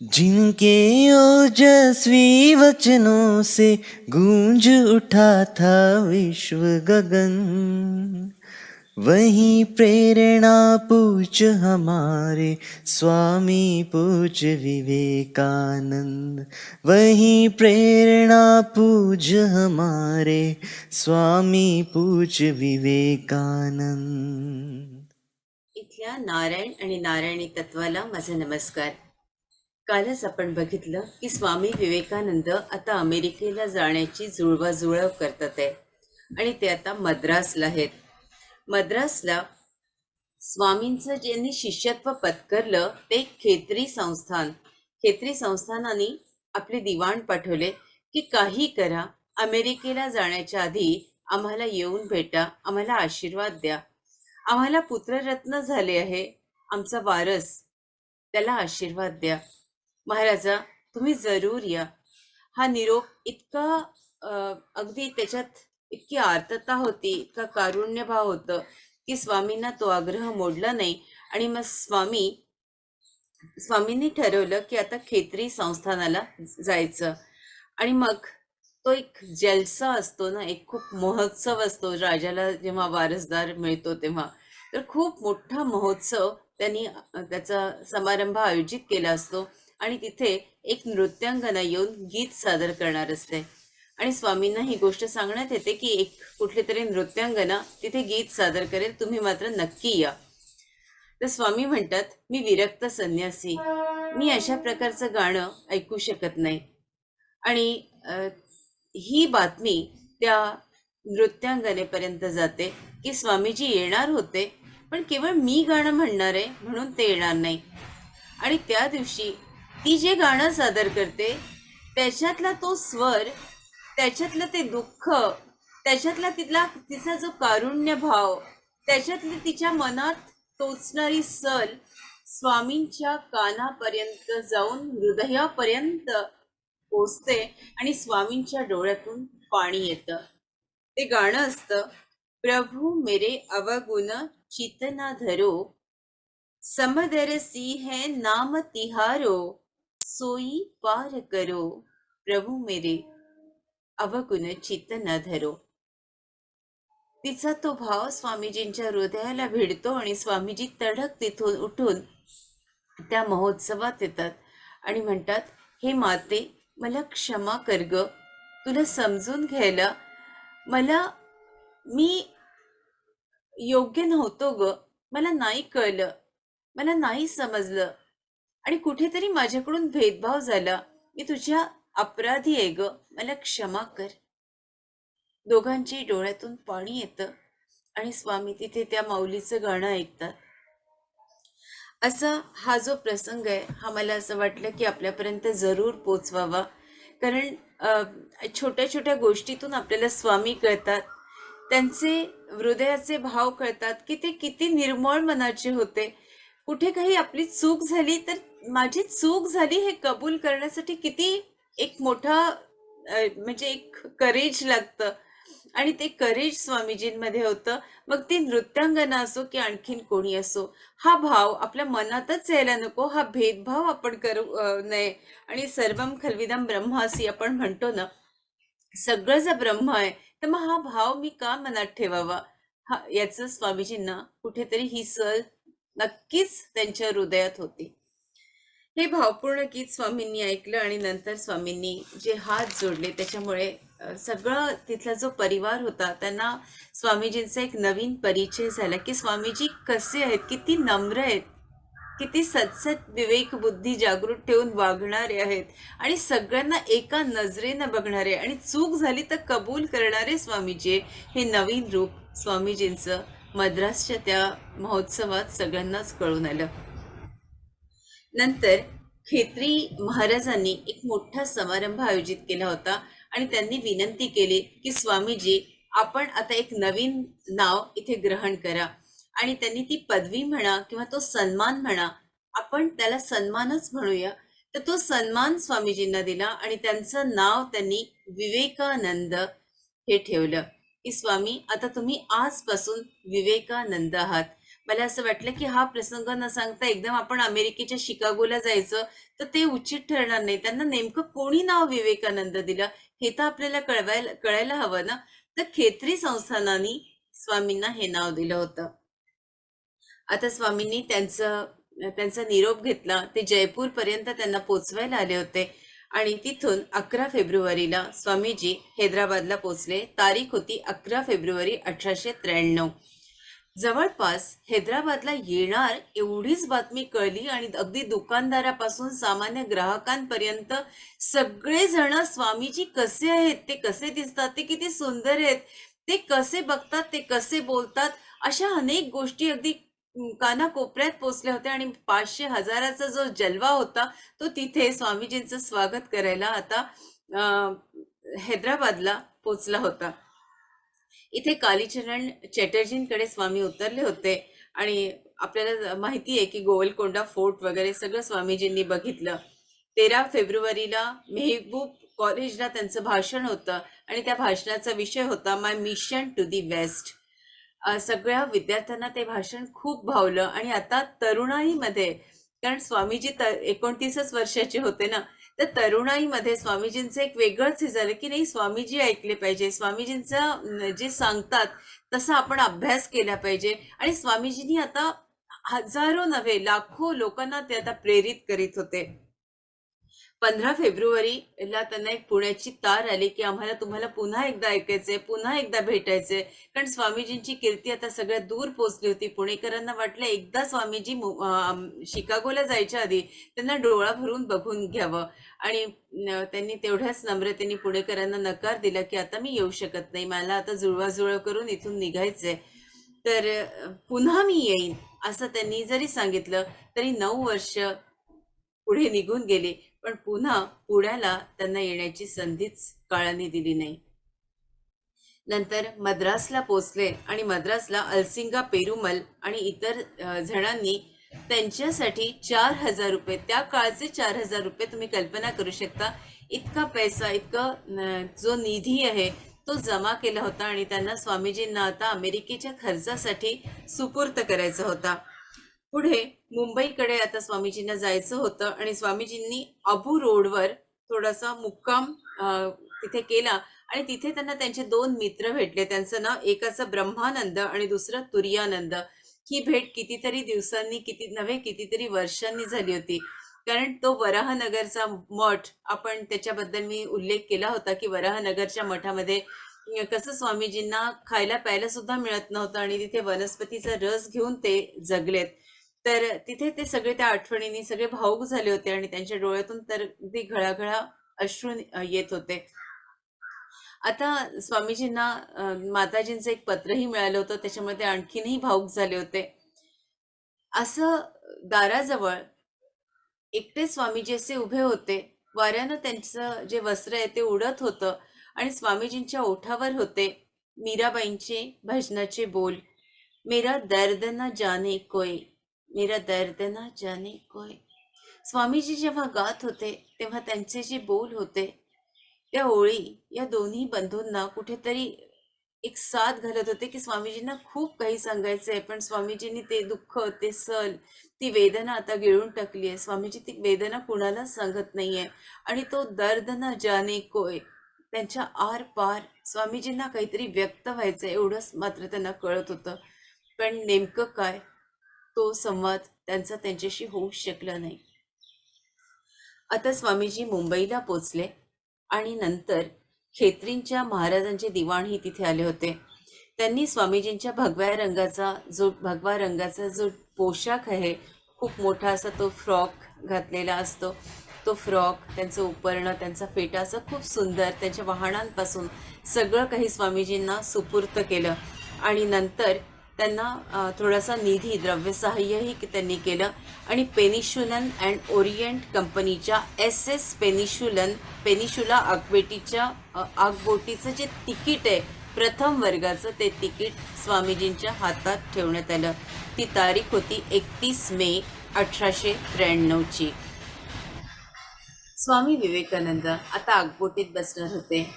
जिनके ओजस्वी वचनों से गूंज उठा था विश्व गगन, वही प्रेरणा पूज्य हमारे स्वामी पूज्य विवेकानंद। वही प्रेरणा पूज्य हमारे स्वामी पूज्य विवेकानंद। इथल्या नारायण आणि नारायणी तत्वाला माझा नमस्कार. कालच आपण बघितलं की स्वामी विवेकानंद आता अमेरिकेला जाण्याची जुळवाजुळव करतात आहे आणि ते आता मद्रासला आहेत. मद्रासला स्वामींचं ज्यांनी शिष्यत्व पत्करलं ते खेत्री संस्थानाने आपले दिवाण पाठवले की काही करा, अमेरिकेला जाण्याच्या आधी आम्हाला येऊन भेटा, आम्हाला आशीर्वाद द्या. आम्हाला पुत्ररत्न झाले आहे, आमचा वारस, त्याला आशीर्वाद द्या. महाराजा, तुम्ही जरूर या. हा निरोप इतका अगदी त्याच्यात इतकी आर्तता होती, इतका कारुण्यभाव होतं की स्वामींना तो आग्रह मोडला नाही. आणि मग स्वामींनी ठरवलं की आता खेत्री संस्थानाला जायचं. आणि मग तो एक जलसा असतो ना, एक खूप महोत्सव असतो राजाला जेव्हा वारसदार मिळतो तेव्हा. तर खूप मोठा महोत्सव त्यांनी त्याचा समारंभ आयोजित केला असतो आणि तिथे एक नृत्यांगना येऊन गीत सादर करणार असते. आणि स्वामींना ही गोष्ट सांगण्यात येते की एक कुठली तरी नृत्यांगना तिथे गीत सादर करेल, तुम्ही मात्र नक्की या. तर स्वामी म्हणतात, मी विरक्त संन्यासी, मी अशा प्रकारचं गाणं ऐकू शकत नाही. आणि ही बातमी त्या नृत्यांगनेपर्यंत जाते की स्वामीजी येणार होते, पण केवळ मी गाणं म्हणणार आहे म्हणून ते येणार नाही. आणि त्या दिवशी ती जे गाणं सादर करते त्याच्यातला तो स्वर, त्याच्यातलं ते दुःख, त्याच्यातला तिचा जो कारुण्य भाव, त्याच्यातली तिच्या मनात टोचणारी सल स्वामींच्या कानापर्यंत जाऊन हृदयापर्यंत पोचते आणि स्वामींच्या डोळ्यातून पाणी येतं. ते गाणं असतं, प्रभु मेरे अवगुण चितना धरो, समदरसी है नाम तिहारो, सोई पार करो. प्रभु मेरे अवगुण चित्त न धरो. तिचा तो भाव स्वामीजींच्या हृदयाला भिडतो आणि स्वामीजी तडक तिथून उठून त्या महोत्सवात येतात आणि म्हणतात, हे माते, मला क्षमा कर ग, तुला समजून घ्यायला मला मी योग्य नव्हतो ग, मला नाही कळलं, मला नाही समजलं आणि कुठेतरी माझ्याकडून भेदभाव झाला, मी तुझ्या अपराधी आहे ग, मला क्षमा कर. दोघांची डोळ्यातून पाणी येतं आणि स्वामी तिथे त्या माऊलीचं गाणं ऐकतात. असा हा जो प्रसंग आहे हा मला असं वाटलं की आपल्यापर्यंत जरूर पोचवावा. कारण छोट्या छोट्या गोष्टीतून आपल्याला स्वामी कळतात, त्यांचे हृदयाचे भाव कळतात की ते किती निर्मळ मनाचे होते. कुठे काही आपली चूक झाली तर माझी चूक झाली हे कबूल करण्यासाठी किती एक मोठा म्हणजे एक करेज लागतं. आणि ते करेज स्वामीजींमध्ये होतं. मग ती नृत्यांगना असो की आणखीन कोणी असो, हा भाव आपल्या मनातच यायला नको, हा भेदभाव आपण करू नये. आणि सर्वम खलविदम ब्रह्म अशी आपण म्हणतो ना, सगळं जर ब्रह्म आहे तर मग हा भाव मी का मनात ठेवावा. हा याचं स्वामीजींना कुठेतरी ही सल नक्कीच त्यांच्या हृदयात होती. हे भावपूर्ण गीत स्वामींनी ऐकलं आणि नंतर स्वामींनी जे हात जोडले त्याच्यामुळे सगळं तिथला जो परिवार होता त्यांना स्वामीजींचा एक नवीन परिचय झाला की स्वामीजी कसे आहेत, किती नम्र आहेत, किती सतसत विवेक बुद्धी जागृत ठेवून वागणारे आहेत आणि सगळ्यांना एका नजरेनं बघणारे आणि चूक झाली तर कबूल करणारे स्वामीजी. हे नवीन रूप स्वामीजींचं मद्रासच्या त्या महोत्सवात सगळ्यांनाच कळून आलं. नंतर खेत्री महाराजांनी एक मोठा समारंभ आयोजित केला होता आणि त्यांनी विनंती केली की स्वामीजी, आपण आता एक नवीन नाव इथे ग्रहण करा. आणि त्यांनी ती पदवी म्हणा किंवा तो सन्मान म्हणा, आपण त्याला सन्मानच म्हणूया. तर तो सन्मान स्वामीजींना दिला आणि त्यांचं नाव त्यांनी विवेकानंद हे ठेवलं की स्वामी, आता तुम्ही आजपासून विवेकानंद आहात. मला असं वाटलं की हा प्रसंग न सांगता एकदम आपण अमेरिकेच्या शिकागोला जायचं तर ते उचित ठरणार नाही. त्यांना नेमकं कोणी नाव विवेकानंद दिलं हे तर आपल्याला कळायला हवं ना. तर खेत्री संस्थानाने स्वामींना हे नाव दिलं होतं. आता स्वामींनी त्यांचा निरोप घेतला. ते जयपूर पर्यंत त्यांना पोचवायला आले होते आणि तिथून 11 फेब्रुवारीला स्वामीजी हैदराबादला पोचले. तारीख होती 11 फेब्रुवारी 1893. जवळपास हैदराबादला येणार एवढीच बातमी कळली आणि अगदी दुकानदारापासून सामान्य ग्राहकांपर्यंत सगळेजण स्वामीजी कसे आहेत, ते कसे दिसतात, ते किती सुंदर आहेत, ते कसे बघतात, ते कसे बोलतात, अशा अनेक गोष्टी अगदी कानाकोपऱ्यात पोचल्या होत्या आणि 500,000चा जो जलवा होता तो तिथे स्वामीजींचं स्वागत करायला आता अं, हैदराबादला पोचला होता. इथे कालीचरण चॅटर्जींकडे स्वामी उतरले होते आणि आपल्याला माहिती आहे की गोवलकोंडा फोर्ट वगैरे सगळं स्वामीजींनी बघितलं. 13 फेब्रुवारीला मेहबूब कॉलेजला त्यांचं भाषण होतं आणि त्या भाषणाचा विषय होता माय मिशन टू दी वेस्ट. सगळ्या विद्यार्थ्यांना ते भाषण खूप भावलं आणि आता तरुणाईमध्ये, कारण स्वामीजी 29च वर्षाचे होते ना, तर तरुणाईमध्ये स्वामीजींचं एक वेगळंच हे झालं की नाही, स्वामीजी ऐकले पाहिजे, स्वामीजींचं जे सांगतात तसं आपण अभ्यास केला पाहिजे. आणि स्वामीजींनी आता हजारो नव्हे लाखो लोकांना ते आता प्रेरित करीत होते. 15 फेब्रुवारीला त्यांना एक पुण्याची तार आली की आम्हाला तुम्हाला पुन्हा एकदा ऐकायचंय, पुन्हा एकदा भेटायचंय. कारण स्वामीजींची कीर्ती आता सगळ्यात दूर पोहोचली होती. पुणेकरांना वाटलं एकदा स्वामीजी शिकागोला जायच्या आधी त्यांना डोळा भरून बघून घ्यावं. आणि त्यांनी तेवढ्याच नम्रतेने पुणेकरांना नकार दिला की आता मी येऊ शकत नाही, मला आता जुळवाजुळव करून इथून निघायचंय. तर पुन्हा मी येईन असं त्यांनी जरी सांगितलं तरी 9 वर्ष पुढे निघून गेले, पण पुन्हा पुण्याला त्यांना येण्याची संधीच काळाने दिली नाही. नंतर मद्रासला पोचले आणि मद्रासला अलसिंगा पेरुमल आणि इतर जणांनी त्यांच्यासाठी 4,000 रुपये, त्या काळचे 4,000 रुपये, तुम्ही कल्पना करू शकता इतका पैसा, इतका जो निधी आहे तो जमा केला होता आणि त्यांना स्वामीजींना आता अमेरिकेच्या खर्चासाठी सुपूर्त करायचा होता. पुढे मुंबईकडे आता स्वामीजींना जायचं होतं आणि स्वामीजींनी अबू रोडवर थोडासा मुक्काम तिथे केला आणि तिथे त्यांना त्यांचे 2 मित्र भेटले. त्यांचं नाव एकाचं ब्रह्मानंद आणि दुसरं तुर्यानंद. ही भेट कितीतरी दिवसांनी, कितीतरी वर्षांनी झाली होती. कारण तो वराहनगरचा मठ, आपण त्याच्याबद्दल मी उल्लेख केला होता की वराहनगरच्या मठामध्ये कसं स्वामीजींना खायला प्यायला सुद्धा मिळत नव्हतं आणि तिथे वनस्पतीचा रस घेऊन ते जगलेत. तर तिथे ते सगळे त्या आठवणींनी सगळे भावुक झाले होते आणि त्यांच्या डोळ्यातून तर अगदी घळाघळा अश्रू येत होते. आता स्वामीजींना माताजींचं एक पत्रही मिळालं होतं, त्याच्यामुळे ते आणखीनही भावुक झाले होते. असं दाराजवळ एकटे स्वामीजी असे उभे होते. वाऱ्यानं त्यांचं जे वस्त्र आहे ते उडत होतं आणि स्वामीजींच्या ओठावर होते मीराबाईंचे भजनाचे बोल. मेरा दर्द न जाने कोई, मेरा दर्द न जाने कोई. स्वामीजी जेव्हा गात होते तेव्हा त्यांचे जे बोल होते, त्या ओळी या दोन्ही बंधूंना कुठेतरी एक साथ घालत होते की स्वामीजींना खूप काही सांगायचंय, पण स्वामीजींनी ते दुःख, ते सल, ती वेदना आता गिळून टाकली आहे. स्वामीजी ती वेदना कुणालाच सांगत नाहीये आणि तो दर्द न जाने कोय, त्यांच्या आर पार स्वामीजींना काहीतरी व्यक्त व्हायचं एवढंच मात्र त्यांना कळत होतं. पण नेमकं काय, तो संवाद त्यांच्याशी होऊ शकला नाही. आता स्वामीजी मुंबईला पोचले आणि नंतर खेत्रींच्या महाराजांचे दिवाणही तिथे आले होते. त्यांनी स्वामीजींच्या भगवा रंगाचा जो पोशाख आहे, खूप मोठा असा तो फ्रॉक घातलेला असतो, तो फ्रॉक, त्यांचं उपरणं, त्यांचा फेटा असं खूप सुंदर, त्यांच्या वाहनांपासून सगळं काही स्वामीजींना सुपूर्त केलं. आणि नंतर त्यांना थोडासा निधी, द्रव्य सहाय्यही त्यांनी केलं आणि पेनिशुलन अँड ओरिएंट कंपनीच्या SS पेनिशुला आगबोटीचं जे तिकीट आहे प्रथम वर्गाचं, ते तिकीट स्वामीजींच्या हातात ठेवण्यात आलं. ती तारीख होती 31 मे 1893ची. स्वामी विवेकानंद आता आगबोटीत बसणार होते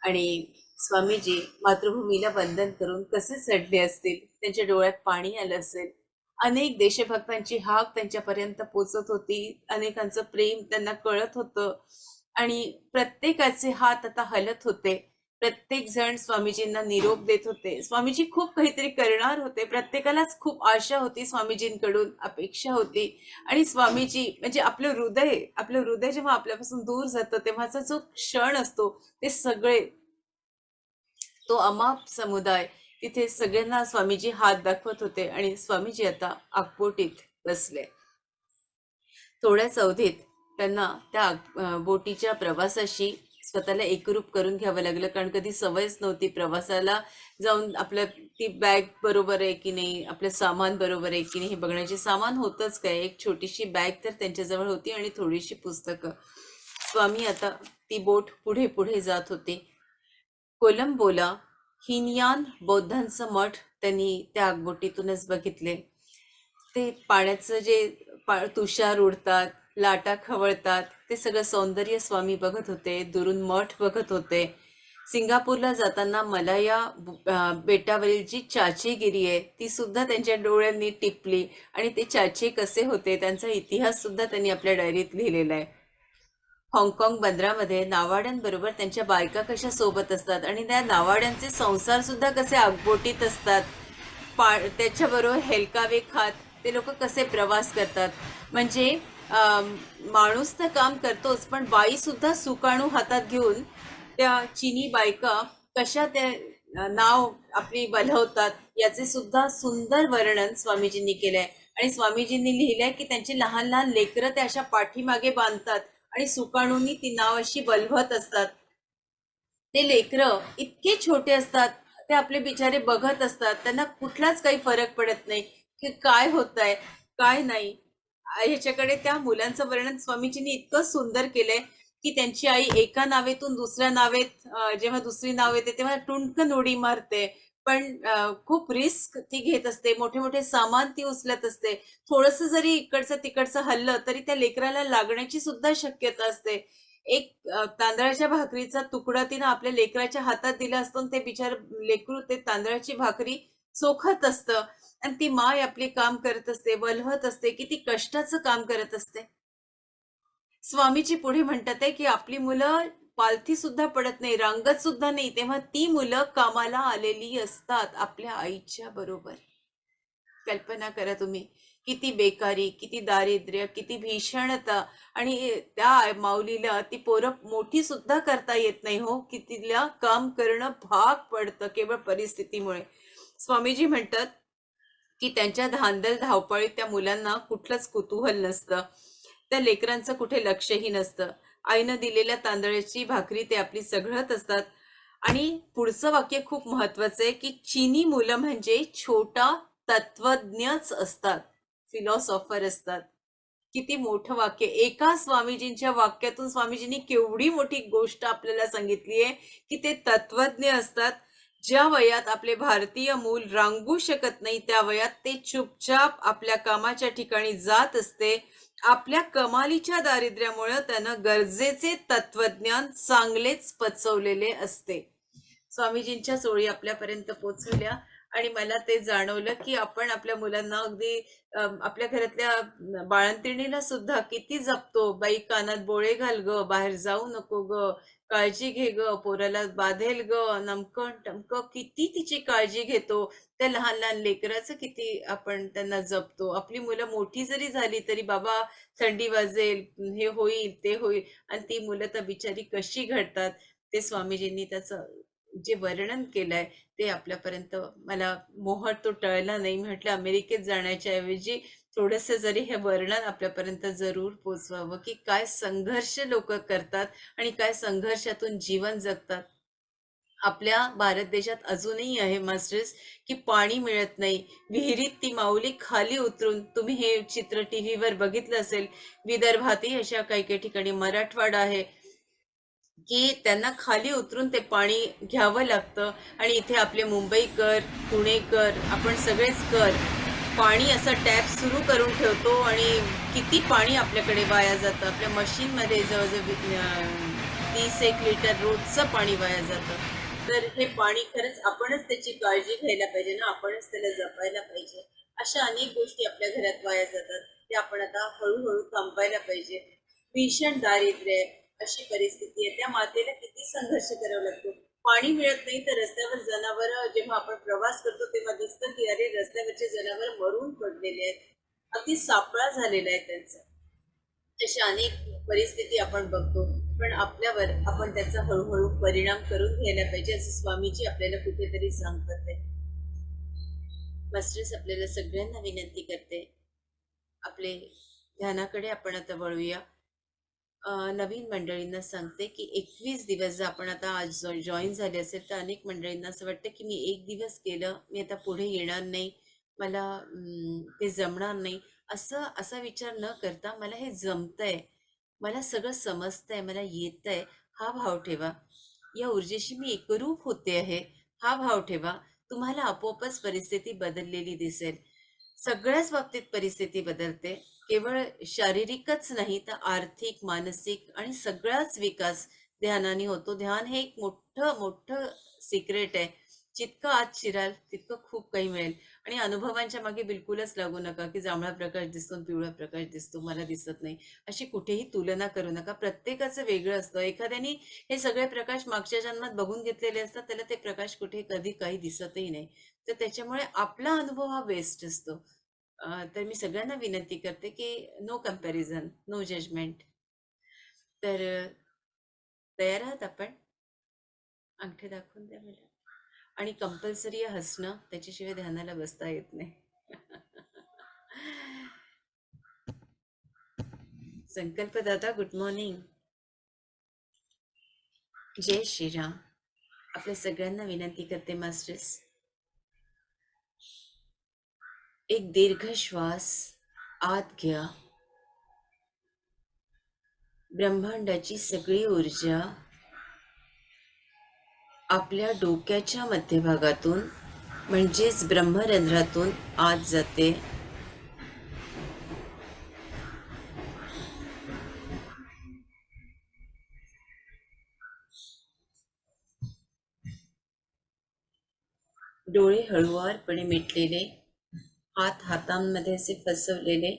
आणि स्वामीजी मातृभूमीला वंदन करून कसे चढले असतील, त्यांच्या डोळ्यात पाणी आलं असेल. अनेक देशभक्तांची हाक त्यांच्यापर्यंत पोचत होती, अनेकांचं प्रेम त्यांना कळत होतं आणि प्रत्येकाचे हात आता हलत होते. प्रत्येक जण स्वामीजींना निरोप देत होते. स्वामीजी खूप काहीतरी करणार होते. प्रत्येकालाच खूप आशा होती स्वामीजींकडून, अपेक्षा होती. आणि स्वामीजी म्हणजे आपलं हृदय जेव्हा आपल्यापासून दूर जातं तेव्हाचा जो क्षण असतो, ते सगळे, तो अमाप समुदाय, तिथे सगळ्यांना स्वामीजी हात दाखवत होते आणि स्वामीजी आता आगपोटीत बसले. थोड्याच अवधीत त्यांना त्या बोटीच्या प्रवासाशी स्वतःला एकरूप करून घ्यावं लागलं, कारण कधी सवयच नव्हती प्रवासाला जाऊन आपलं ती बॅग बरोबर आहे की नाही, आपलं सामान बरोबर आहे की नाही हे बघण्याचे. सामान होतंच काय, एक छोटीशी बॅग तर त्यांच्याजवळ होती आणि थोडीशी पुस्तकं. स्वामी आता ती बोट पुढे पुढे जात होती. कोलंबोला हिनयान बौद्धांचं मठ त्यांनी त्या आगबोटीतूनच बघितले. ते पाण्याचं जे तुषार उडतात, लाटा खवळतात, ते सगळं सौंदर्य स्वामी बघत होते. दुरून मठ बघत होते. सिंगापूरला जाताना मलाया बेटावरील जी चाचेगिरी आहे ती सुद्धा त्यांच्या डोळ्यांनी टिपली आणि ते चाचे कसे होते त्यांचा इतिहास सुद्धा त्यांनी आपल्या डायरीत लिहिलेला आहे. हाँगकाँग बंदरामध्ये नावाड्यांबरोबर त्यांच्या बायका कशा सोबत असतात आणि त्या नावाड्यांचे संसार सुद्धा कसे आगबोटीत असतात. त्याच्याबरोबर हेलकावे खात ते लोक कसे प्रवास करतात. म्हणजे माणूस तर काम करतोच, पण बाई सुद्धा सुकाणू हातात घेऊन त्या चिनी बायका कशा त्या नाव आपली बलवतात याचे सुद्धा सुंदर वर्णन स्वामीजींनी केलंय. आणि स्वामीजींनी लिहिलंय की त्यांची लहान लहान लेकरं त्या अशा पाठीमागे बांधतात आणि सुकाणूंनी ती नाव अशी बलवत असतात. ते लेकरं इतके छोटे असतात, ते आपले बिचारे बघत असतात, त्यांना कुठलाच काही फरक पडत नाही की काय होत आहे काय नाही. ह्याच्याकडे त्या मुलांचं वर्णन स्वामीजींनी इतकं सुंदर केलंय की त्यांची आई एका नावेतून दुसऱ्या नावेत जेव्हा दुसरी नाव येते तेव्हा टुणकन उडी मारते, पण खूप रिस्क ती घेत असते. मोठे मोठे सामान ती उचलत असते. थोडस जरी इकडचं तिकडचं हल्लं तरी त्या लेकराला लागण्याची सुद्धा शक्यता असते. एक तांदळाच्या भाकरीचा तुकडा तिनं आपल्या लेकराच्या हातात दिला असतो आणि ते बिचार लेकरू ते तांदळाची भाकरी चोखत असतं आणि ती माय आपले काम करत असते, वल्हत असते, किती कष्टाचं काम करत असते. स्वामीजी पुढे म्हणतात आहे की आपली मुलं पालथी सुद्धा पडत नाही, रांगत सुद्धा नाही, तेव्हा ती मुलं कामाला आलेली असतात आपल्या आईच्या बरोबर. कल्पना करा तुम्ही, किती बेकारी, किती दारिद्र्य, किती भीषणता. आणि त्या माऊलीला ती पोरं मोठी सुद्धा करता येत नाही हो, की तिला काम करणं भाग पडतं केवळ परिस्थितीमुळे. स्वामीजी म्हणतात की त्यांच्या धांदल धावपळीत त्या मुलांना कुठलंच कुतूहल नसतं, त्या लेकरांचं कुठे लक्षही नसतं. आईनं दिलेल्या तांदळाची भाकरी ते आपली सगळत असतात. आणि पुढचं वाक्य खूप महत्वाचं आहे की चीनी मुलं म्हणजे छोटा तत्वज्ञच असतात, फिलॉसॉफर असतात. किती मोठं वाक्य. एका स्वामीजींच्या वाक्यातून स्वामीजींनी केवढी मोठी गोष्ट आपल्याला सांगितली आहे की ते तत्वज्ञ असतात. ज्या वयात आपले भारतीय मूल रांगू शकत नाही त्या वयात ते चुपचाप आपल्या कामाच्या ठिकाणी जात असते. आपल्या कमालीच्या दारिद्र्यामुळे त्यानं गरजेचे तत्वज्ञान चांगलेच पचवलेले असते. स्वामीजींच्या सोळी आपल्यापर्यंत पोचवल्या आणि मला ते जाणवलं की आपण आपल्या मुलांना अगदी आपल्या घरातल्या बाळंतिणीला सुद्धा किती जपतो. बाई कानात बोळे घाल ग, बाहेर जाऊ नको ग, काळजी घे ग, पोराला बाधेल ग, नमकं टमकं किती तिची काळजी घेतो. त्या लहान लहान लेकराचं किती आपण त्यांना जपतो. आपली मुलं मोठी जरी झाली तरी बाबा थंडी वाजेल, हे होईल ते होईल, आणि ती मुलं तर बिचारी कशी घडतात. ते स्वामीजींनी त्याचं जे वर्णन केलंय ते आपल्यापर्यंत, मला मोह तो टळला नाही. म्हटलं अमेरिकेत जाण्याच्या ऐवजी थोडस जरी हे वर्णन आपल्यापर्यंत जरूर पोचवावं की काय संघर्ष लोक करतात आणि काय संघर्षातून जीवन जगतात. आपल्या भारत देशात अजूनही आहे मास्टर्स की पाणी मिळत नाही. विहिरीत ती माऊली खाली उतरून, तुम्ही हे चित्र टीव्हीवर बघितलं असेल, विदर्भातही अशा काही काही ठिकाणी, मराठवाडा आहे, की त्यांना खाली उतरून ते पाणी घ्यावं लागतं. आणि इथे आपले मुंबईकर, पुणेकर, आपण सगळेच कर पाणी असं टॅप सुरू करून ठेवतो आणि किती पाणी आपल्याकडे वाया जातं. आपल्या मशीनमध्ये जवळजवळ 30-1 लिटर रोजचं पाणी वाया जातं. तर हे पाणी खरंच आपणच त्याची काळजी घ्यायला पाहिजे ना, आपणच त्याला जपायला पाहिजे. अशा अनेक गोष्टी आपल्या घरात वाया जातात, त्या आपण आता हळूहळू थांबवायला पाहिजे. भीषण दारिद्र्य आहे, अशी परिस्थिती आहे, त्या मातेला किती संघर्ष करावा लागतो. पाणी मिळत नाही तर रस्त्यावर जनावर, जेव्हा आपण प्रवास करतो तेव्हा दिसतं की अरे रस्त्यावरचे जनावर मरून पडलेले आहेत, अगदी सापळा झालेला आहे त्यांचा. अशा अनेक परिस्थिती आपण बघतो, पण आपल्यावर आपण त्याचा हळूहळू परिणाम करून घ्यायला पाहिजे, असं स्वामीजी आपल्याला कुठेतरी सांगतात आहे. मास्टर्स आपल्याला सगळ्यांना विनंती करते, आपले ध्यानाकडे आपण आता वळूया. नवीन मंडळींना सांगते की 21 दिवस जर आपण आता आज जॉईन झाले असेल तर अनेक मंडळींना असं वाटतं की मी एक दिवस केलं, मी आता पुढे येणार नाही, मला ते जमणार नाही. असा विचार न करता मला हे जमतंय, मला सगळं समजतंय, मला येतंय, हा भाव ठेवा. या ऊर्जेशी मी एकरूप होते आहे, हा भाव ठेवा. तुम्हाला आपोआपच परिस्थिती बदललेली दिसेल. सगळ्याच बाबतीत परिस्थिती बदलते. केवळ शारीरिकच नाही तर आर्थिक, मानसिक आणि सगळाच विकास ध्यानाने होतो. ध्यान हे एक मोठं मोठं सिक्रेट आहे. जितकं आत शिराल तितकं खूप काही मिळेल. आणि अनुभवांच्या मागे बिलकुलच लागू नका की जांभळा प्रकाश दिसतो आणि पिवळा प्रकाश दिसतो, मला दिसत नाही. अशी कुठेही तुलना करू नका. प्रत्येकाचं वेगळं असतं. एखाद्याने हे सगळे प्रकाश मागच्या जन्मात बघून घेतलेले असतात, त्याला ते प्रकाश कुठे कधी काही दिसतही नाही. तर त्याच्यामुळे आपला अनुभव हा बेस्ट असतो. तर मी सगळ्यांना विनंती करते की नो कम्पॅरिझन, नो जजमेंट. तर तयार आहात आपण? अंगठे दाखवून द्या मला. आणि कंपल्सरी हसणं, त्याच्याशिवाय ध्यानाला बसता येत नाही. संकल्प दादा, गुड मॉर्निंग. जय श्रीराम. आपल्या सगळ्यांना विनंती करते मास्टर्स, एक दीर्घ श्वास आत घ्या. ब्रह्मांडाची सगळी ऊर्जा आपल्या डोक्याच्या मध्यभागातून म्हणजेच ब्रह्मरंध्रातून आत जाते. डोळे हळुवारपणे मिटलेले, हात हातांमध्ये असे फसवलेले.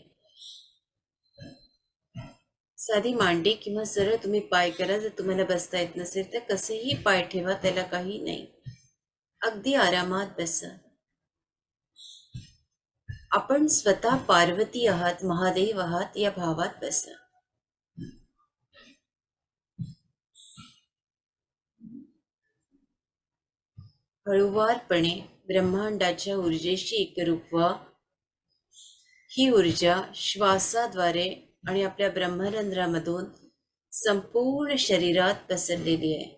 साधी मांडी किंवा सरळ तुम्ही पाय करा. जर तुम्हाला बसता येत नसेल तर कसेही पाय ठेवा, त्याला काही नाही. अगदी आरामात बसा. आपण स्वतः पार्वती आहात, महादेव आहात या भावात बसा. हळुवारपणे ब्रह्मांडाच्या ऊर्जेशी एकरूप व्हा. ही ऊर्जा श्वासाद्वारे आणि आपल्या ब्रह्मरंध्रामधून संपूर्ण शरीरात पसरलेली आहे.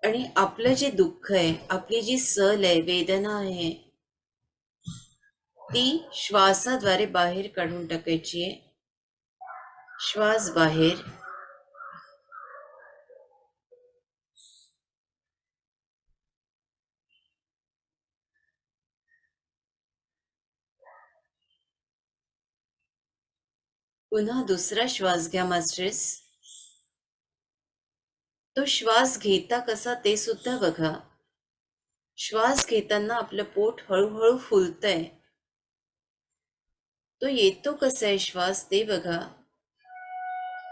आणि आपलं जे दुःख आहे, आपली जी सल आहे, वेदना आहे, ती श्वासाद्वारे बाहेर काढून टाकायची आहे. श्वास बाहेर, पुन्हा दुसरा श्वास घ्या मास्टर्स. तो श्वास घेता कसा ते सुद्धा बघा. श्वास घेताना आपलं पोट हळूहळू फुलतंय. तो येतो कसा आहे श्वास ते बघा.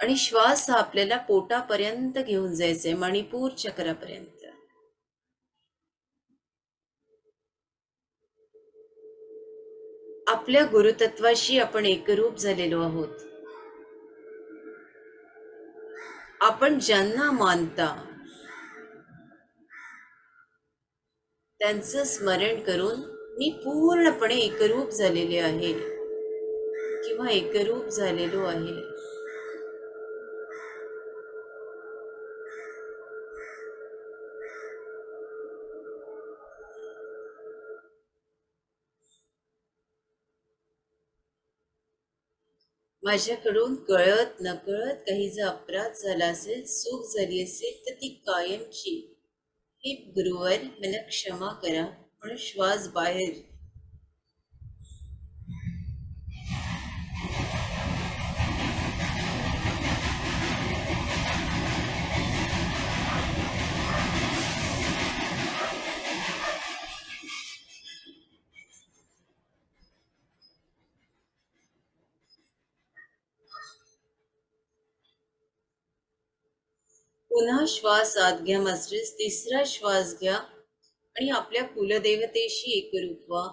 आणि श्वास हा आपल्याला पोटापर्यंत घेऊन जायचंय, मणिपूर चक्रापर्यंत. आपल्या गुरुतत्वाशी आपण एकरूप झालेलो आहोत. आपण ज्यांना मानता त्यांचं स्मरण करून मी पूर्णपणे एकरूप झालेले आहे किंवा एकरूप झालेलो आहे. माझ्याकडून कळत नकळत काही जर अपराध झाला असेल, चूक झाली असेल तर ती कायमची. हे गुरुवर मला क्षमा करा. म्हणून श्वास बाहेर. पुन्हा श्वास आत घ्या मास्टर्स. तिसरा श्वास घ्या आणि आपल्या कुलदेवतेशी एकरूप व्हा.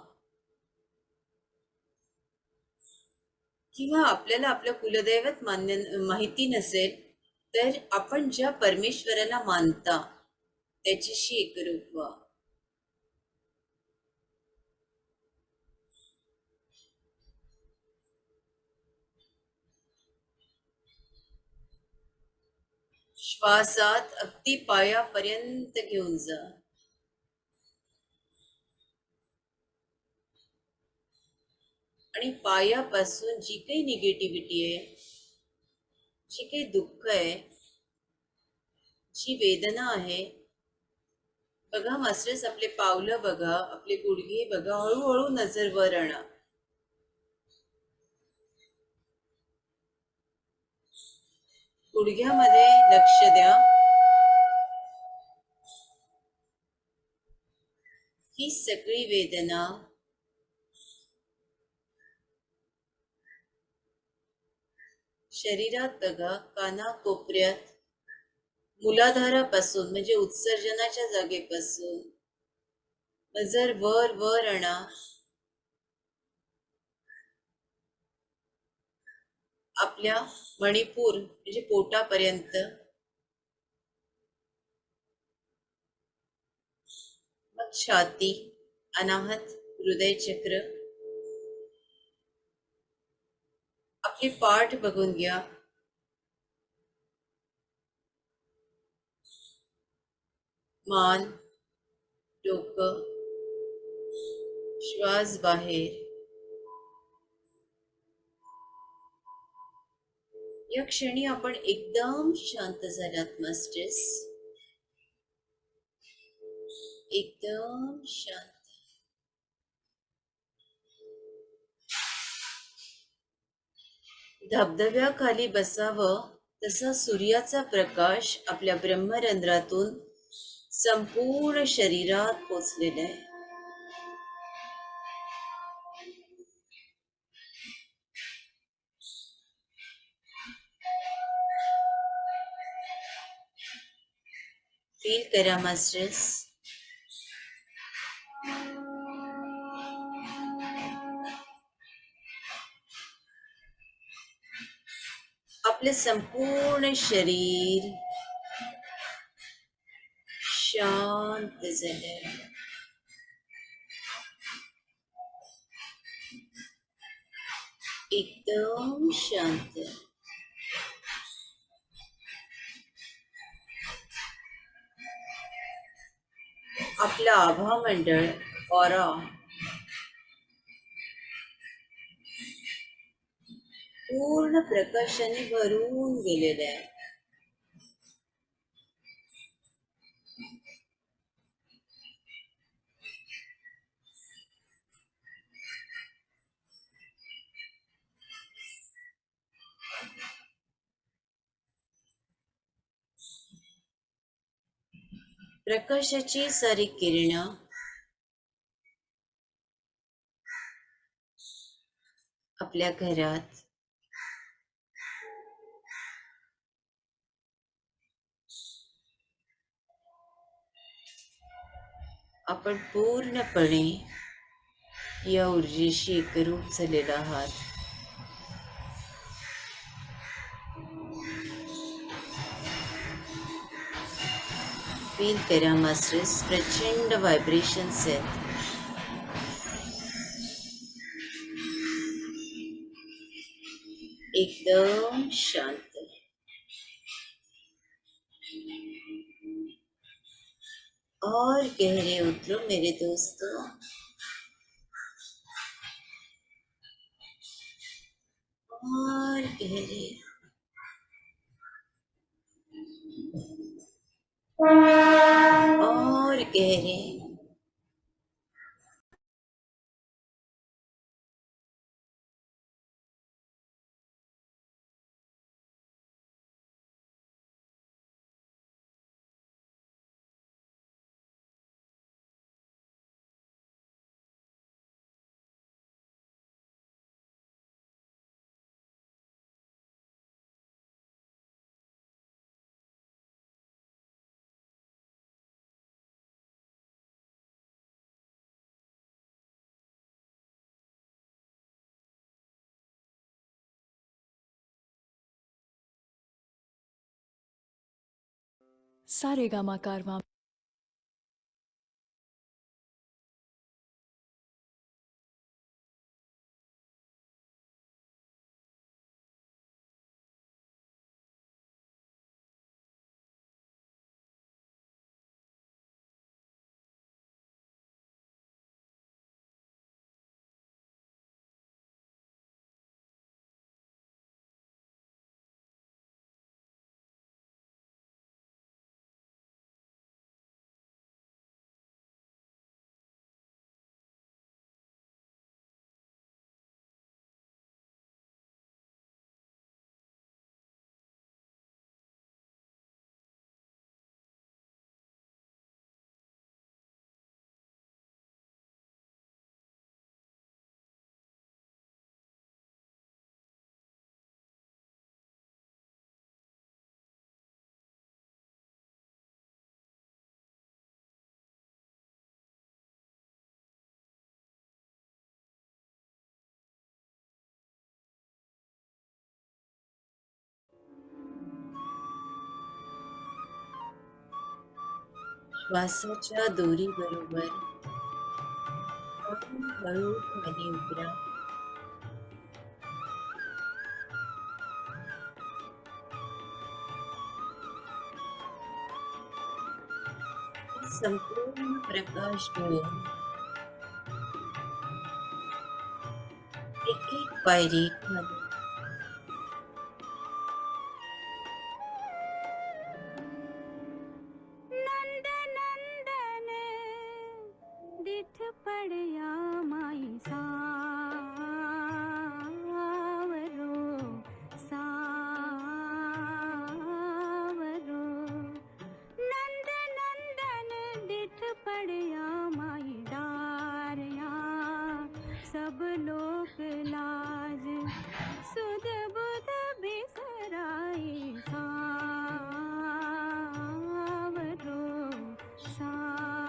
किंवा आपल्याला आपलं कुलदैवत माहिती नसेल तर आपण ज्या परमेश्वराला मानता त्याच्याशी एकरूप व्हा. श्वासात अगदी पायापर्यंत घेऊन जा. आणि पायापासून जी काही निगेटिव्हिटी आहे, जी काही दुःख आहे, जी वेदना आहे, बघा मास्टर्स, आपले पावलं बघा, आपले गुडघे बघा, हळूहळू नजर वर आणा. गुडघ्यामध्ये लक्ष द्या. ही सगळी वेदना शरीरात बघा, कानाकोपऱ्यात, मूलाधारापासून म्हणजे उत्सर्जनाच्या जागेपासून नजर वर वर आणा. आपल्या मणिपूर म्हणजे पोटापर्यंत, मग छाती, अनाहत, हृदय चक्र. आपली पाठ बघून घ्या. मान, डोकं, श्वास बाहेर. या क्षणी आपण एकदम शांत झालात मास्टर्स, एकदम शांत. धबधब्याखाली बसावं तसा सूर्याचा प्रकाश आपल्या ब्रह्मरंध्रातून संपूर्ण शरीरात पोचलेला आहे. फील करा मास्टर्स. आपले संपूर्ण शरीर शांत झालंय. एकदम शांत. आपलं आभा मंडळ, ऑरा, पूर्ण प्रकाशाने भरून गेलेलं आहे. प्रकाशाची सारी किरणं आपल्या घरात, आपण पूर्णपणे या ऊर्जेशी एकरूप झालेला आहात. फील करा मास्टर्स, प्रचंड व्हायब्रेशन्स आहेत. एकदम शांत. और गहरे उतरो मेरे दोस्तों. और गहरे, और गहरे. सारेगामा कारवां। श्वासाच्या दोरीबरोबर हळूहळू खाली उतरा. संपूर्ण प्रकाश मिळून एक एक पायरी खाली. नंद नंदन दिठ पड़या माई सावरो सावरो नंद नंदन दिठ पड़या माई डारया सब लोक लाज सुध बुध बिसराई सावरो सावरो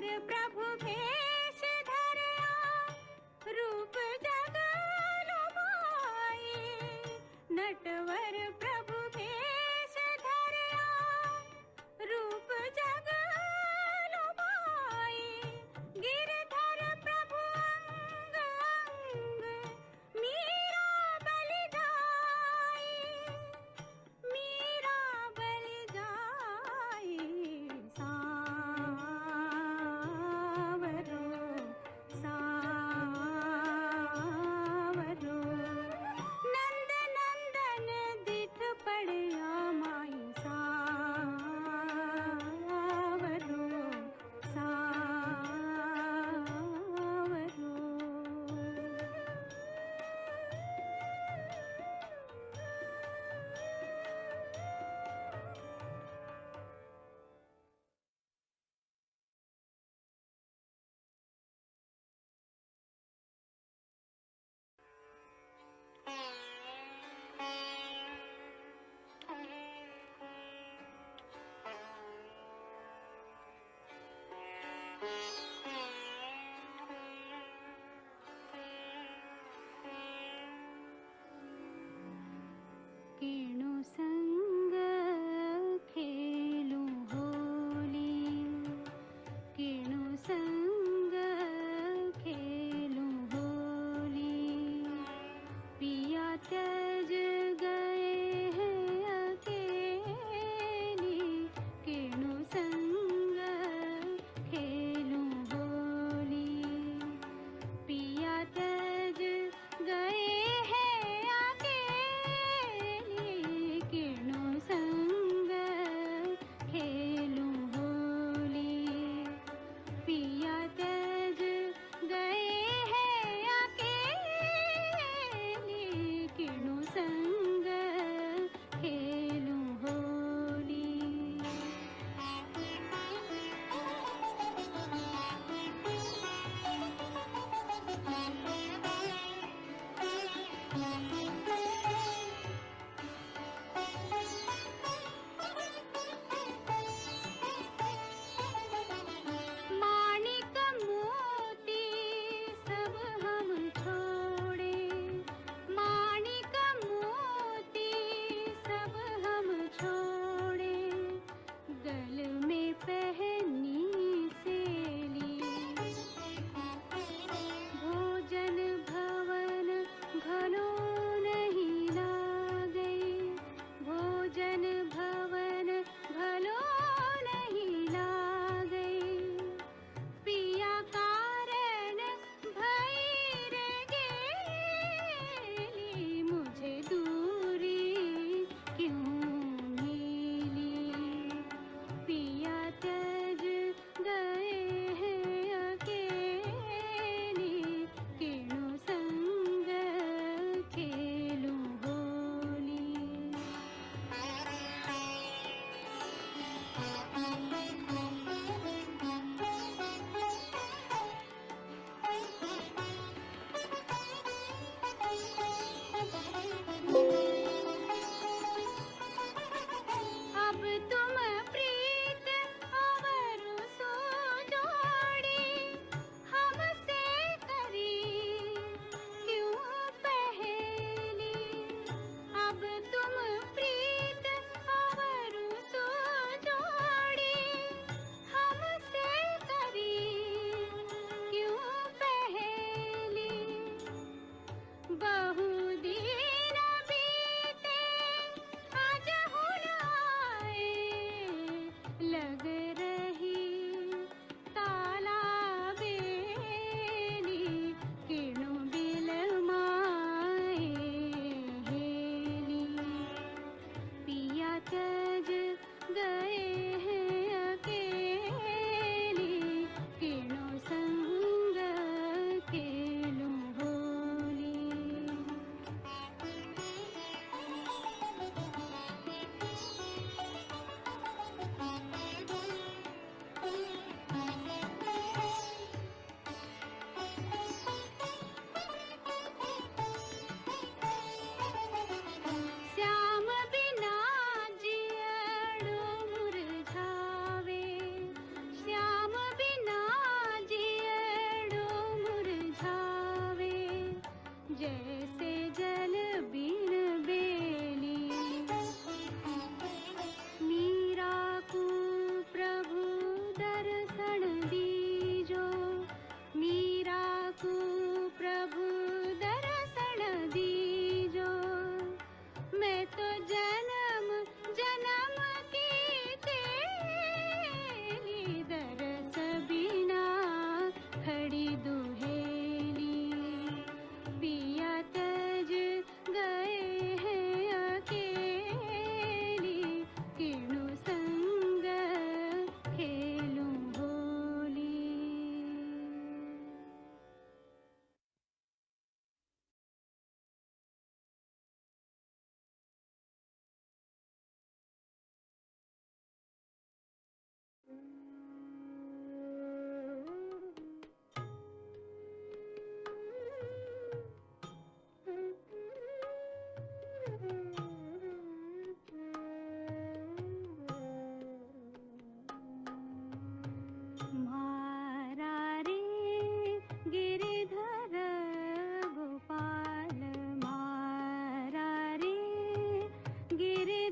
गिरधर प्रभु भेष धरया रूप जग लुभाए नटवर प्रभु भेष धरया रूप जग लुभाए गिरधर प्रभु अंग अंग मीरा बलि जाए मीरा बलि जाए सावरो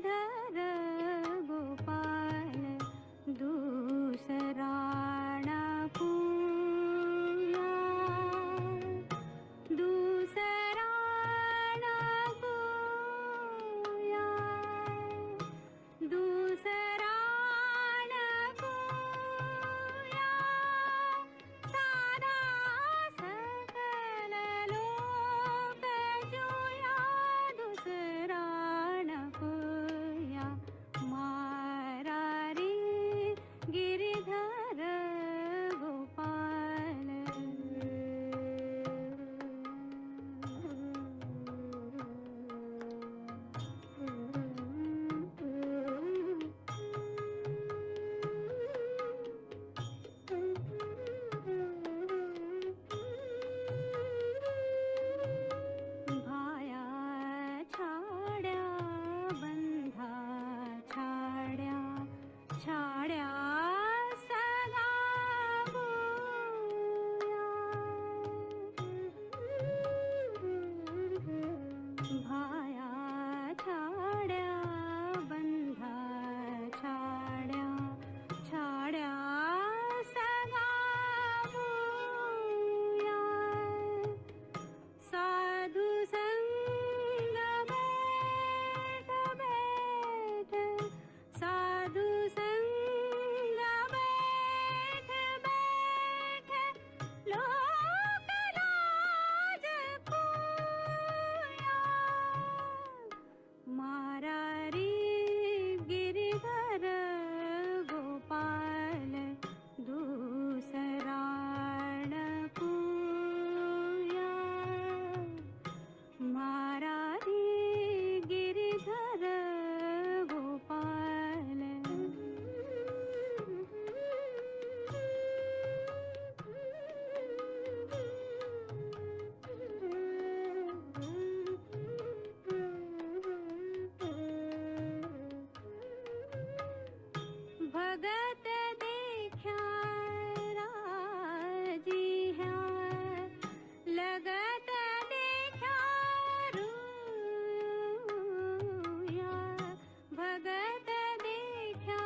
गिरिधर गोपाल दूसरा न पूया, दूसरा न पूया, दूसरा न पूया, सारा सकल लोक जोया, दूसरा न पूया, मारा रे गिरिधर गोपाल। भाया छाड्या बंधा छाड्या, छाड्या सगा गोया, भाया छाड्या बंधा छाड्या, छाड्या सगा गोया, साधु संग बैठ बैठ, साधु संग बैठ बैठ, लोक लाज कोया, मारा रे गिरिधर गोपाल दूसरा न पूया, मारा रे गिरिधर गोपाल। भगत देखा राजी है, लगत देखा रूया, भगत देखा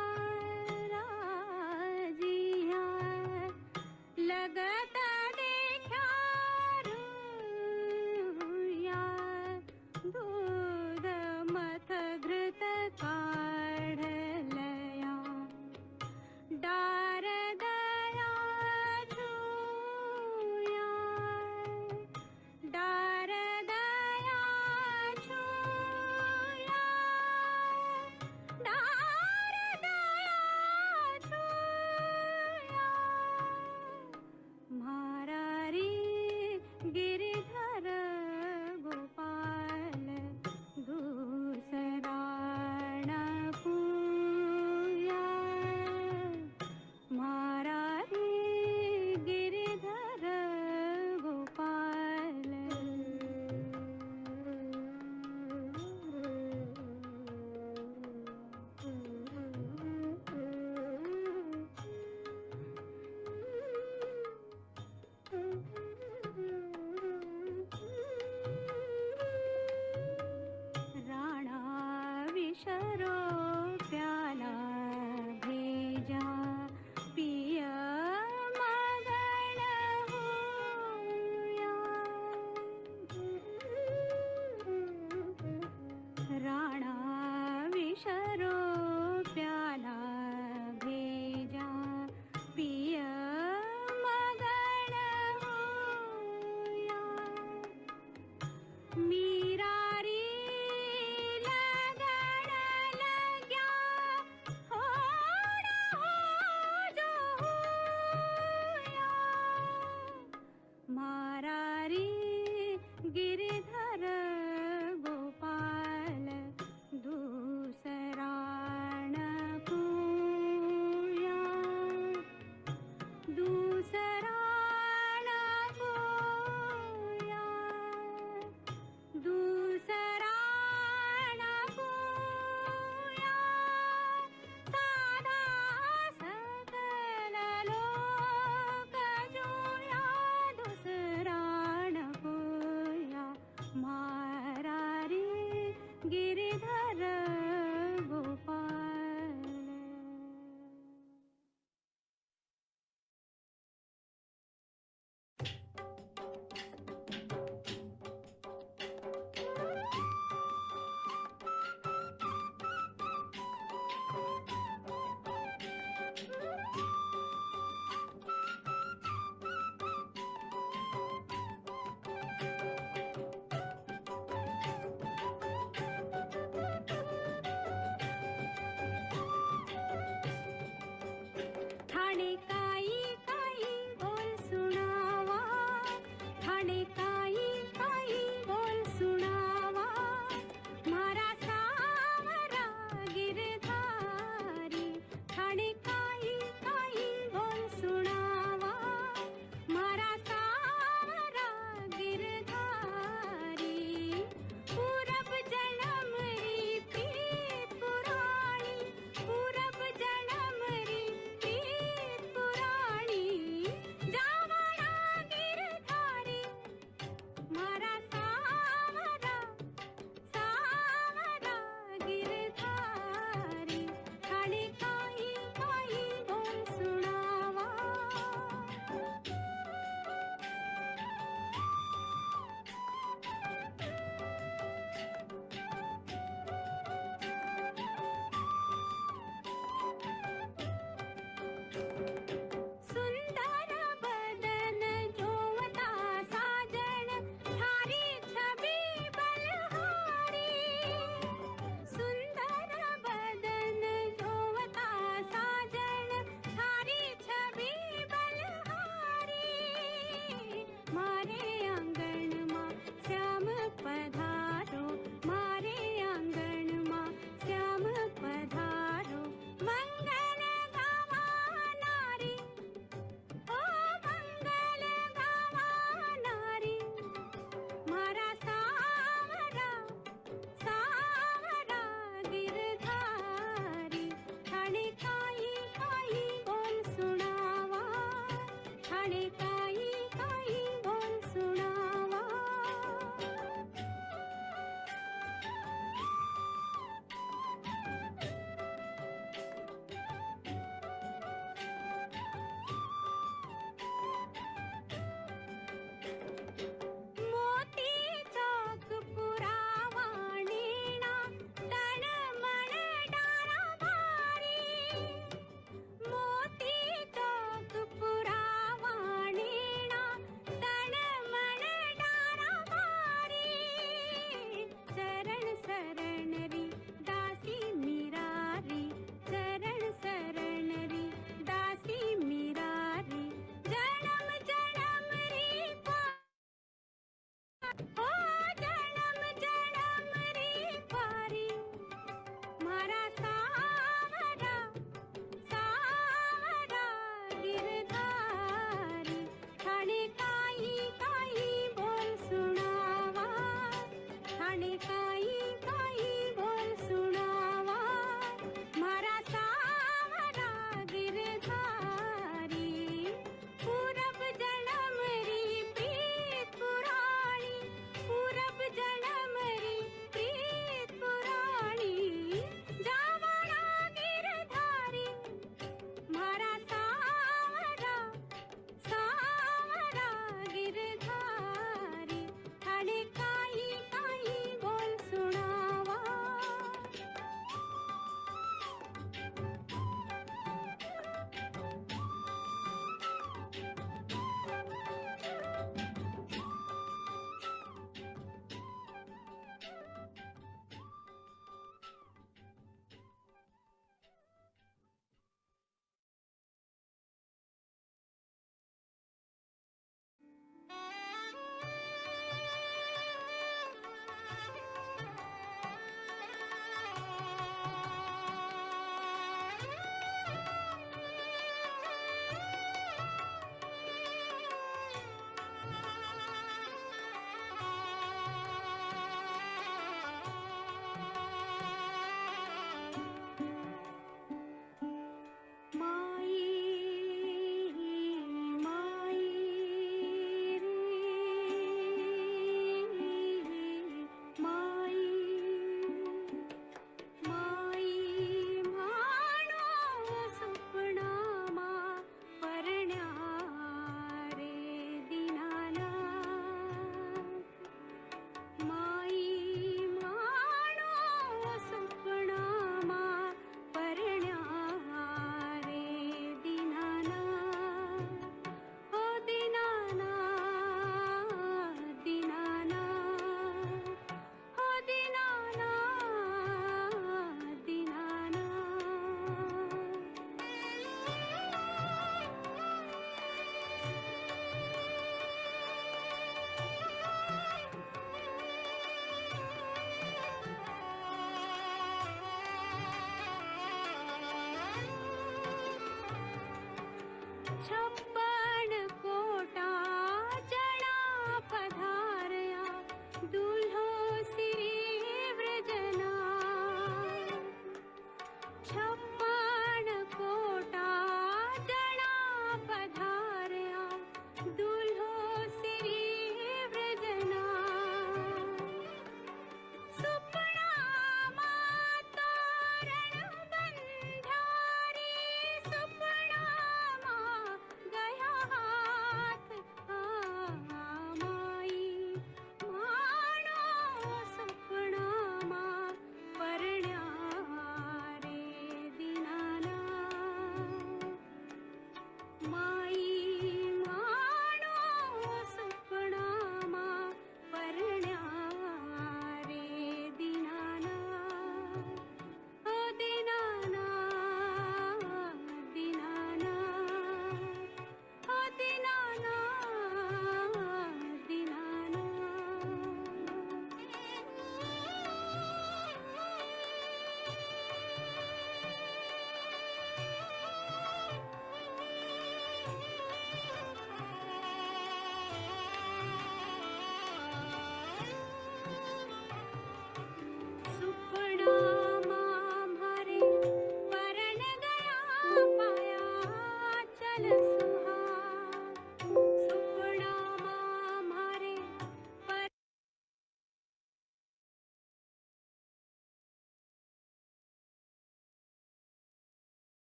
राजी है, लगत देखा रूया, दूध मथ घृत काढ़ लया, डार दया छूया, डार दया छूया, डार दया छूया, मारा रे गिरिधर गोपाल दूसरा न पूया, मारा रे गिरिधर गोपाल। राणा विशरो प्याला भेजा, पिय मगन होया, राणा विशरो प्याला भेजा, पिय मगन होया, मीरा रे लगन लग्या, होड़ हो जो होया, मारा रे गिरिधर गोपाल दूसरा ठाणे काई काई बोल सुनावा, ठाणे काई काई बोल सुनावा, मारा सावरा गिरधारी. ठाणे काई काई बोल सुनावा, मारा सावरा गिरधारी.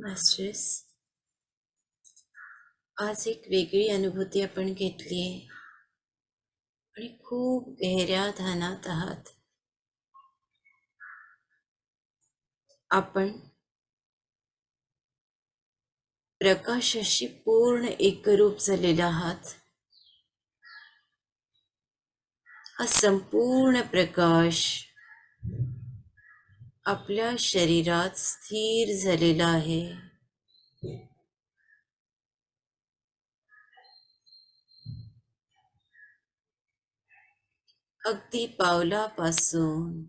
मास्टर्स, आज एक वेगळी अनुभूती आपण घेतली आहे आणि खूप गहऱ्या ध्यानात आहात. आपण प्रकाशाशी पूर्ण एकरूप झालेला आहात. हा संपूर्ण प्रकाश आपल्या शरीरात स्थिर झालेला आहे. अगदी पावलापासून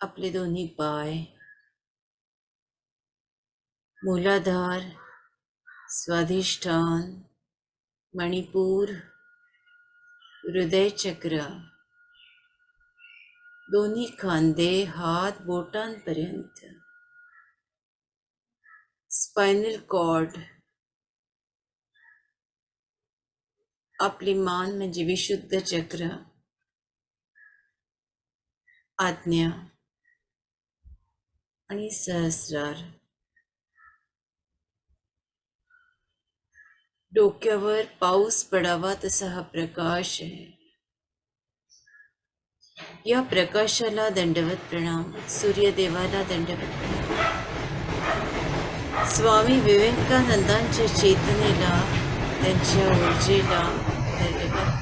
आपले दोन्ही पाय, मूलाधार, स्वाधिष्ठान, मणिपूर, हृदय चक्र, दोन्ही खांदे, हात बोटांपर्यंत, स्पायनल कॉर्ड, आपली मान म्हणजे विशुद्ध चक्र, आज्ञा आणि सहस्रार. डोक्यावर पाऊस पडावा तसा हा प्रकाश आहे. या प्रकाशाला दंडवत प्रणाम, सूर्यदेवाला दंडवत प्रणाम, स्वामी विवेकानंदांच्या चेतनेला, त्यांच्या ऊर्जेला दंडवत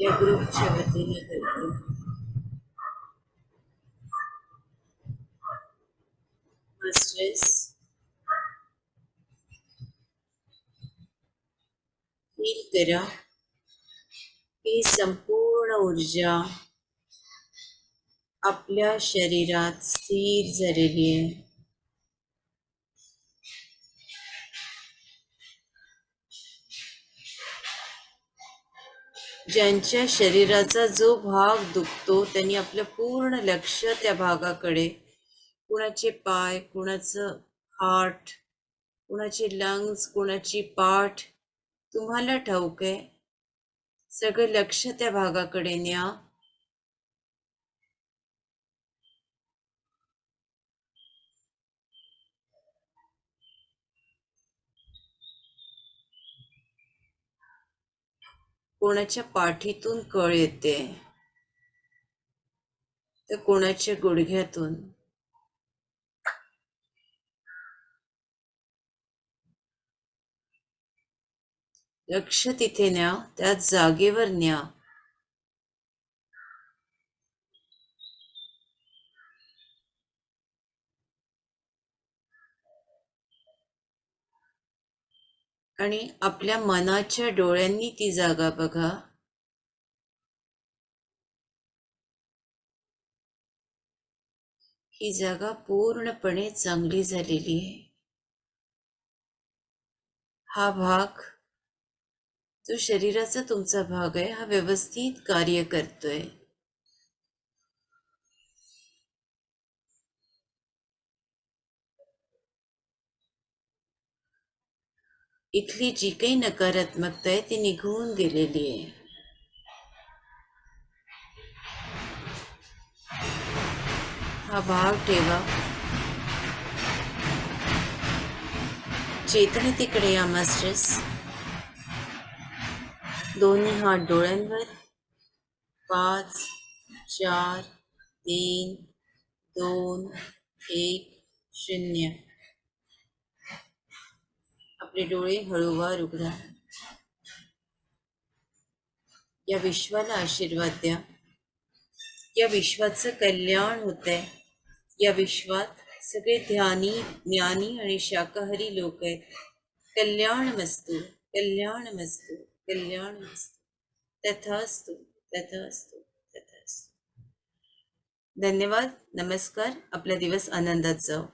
या ग्रुपच्या वतीने करतो. मास्टर्स, फील करा ही संपूर्ण ऊर्जा आपल्या शरीरात स्थिर झालेली आहे. ज्यांच्या शरीराचा जो भाग दुखतो त्यांनी आपलं पूर्ण लक्ष त्या भागाकडे, कुणाचे पाय, कुणाचं हार्ट, कुणाचे लंग्स, कुणाची पाठ, तुम्हाला ठाऊक आहे, सगळं लक्ष त्या भागाकडे न्या. कोणाच्या पाठीतून कळ येते तर कोणाच्या गुडघ्यातून. लक्ष तिथे न्या, त्या जागेवर न्या. आणि आपल्या मनाच्या डोळ्यांनी ती जागा बघा. ही जागा पूर्णपणे चांगली झालेली आहे. हा भाग जो शरीराचा तुमचा भाग आहे हा व्यवस्थित कार्य करतोय. इथली जी काही नकारात्मकता आहे ती निघून गेलेली आहे. हा भाव ठेवा. चेतने तिकडे या मास्टर्स. दोन्ही हात डोळ्यांवर. 5 4 3 2 1 0. आपले डोळे हळूवार उघडा. या विश्वाला आशीर्वाद द्या. या विश्वाचं कल्याण होतंय. या विश्वात सगळे ध्यानी, ज्ञानी आणि शाकाहारी लोक आहेत. कल्याणमस्तु, कल्याणमस्तु, कल्याणमस्तु. तथास्तु, तथास्तु, तथास्तु. धन्यवाद. नमस्कार. आपला दिवस आनंदात जाओ.